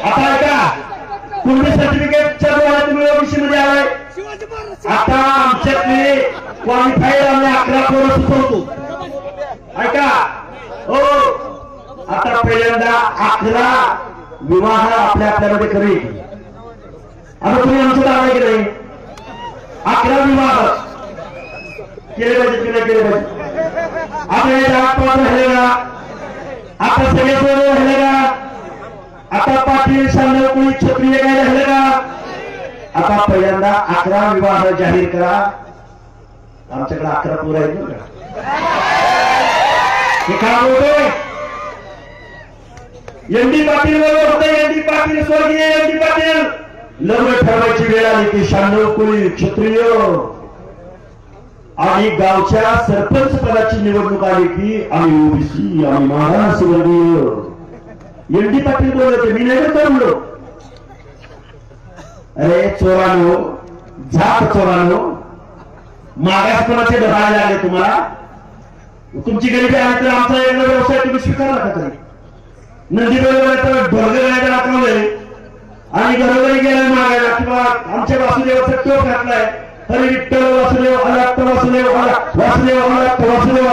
आता ऐका कुणबी सर्टिफिकेटच्या द्वारे तुम्ही ओबीसी मध्ये आलाय आता आमच्यातले क्वालिफाईड आम्ही 11 पोरं सुचवतो ऐका हो आता पहिल्यांदा 11 विवाह आपल्यामध्ये करेल आता तुम्ही आमचं दावा केलं 11 विवाह केले पाहिजे की नाही केले पाहिजे आता हे राजपाल राहिले का आता सगळे पोरं राहिले का आता पाटील शांडव कुणी क्षत्रिय काय राहिले का आता पहिल्यांदा 11 विवाह जाहीर करा आमच्याकडे 11 पोरं आहेत ना हे काय बोलतोय एनडी पाटील बरोबर होतं एनडी पाटील स्वर्गीय एनडी पाटील लग्न ठरवायची वेळ आली की शांडव कुणी क्षत्रिय आणि गावच्या सरपंच पदाची निवडणूक आली की आम्ही ओबीसी आम्ही महाराष्ट्रवर्गीय एनडी पाटील बोलत होते मी नाही बोललो अरे चोरानो झाप चोरानो मागासपणाचे धरायला लागले तुम्हाला तुमची गरिबी आहे तर आमचा एक व्यवसाय तुम्ही स्वीकारला का तरी नदी बरोबर ढोरगे दाखवले आणि घरोघरी गेलाय मागायला किंवा आमच्या वासुदेवाचा टोप घातलाय हरी विठ्ठल वासुदेव अनंत वासुदेव वासुदेव अनंत वासुदेव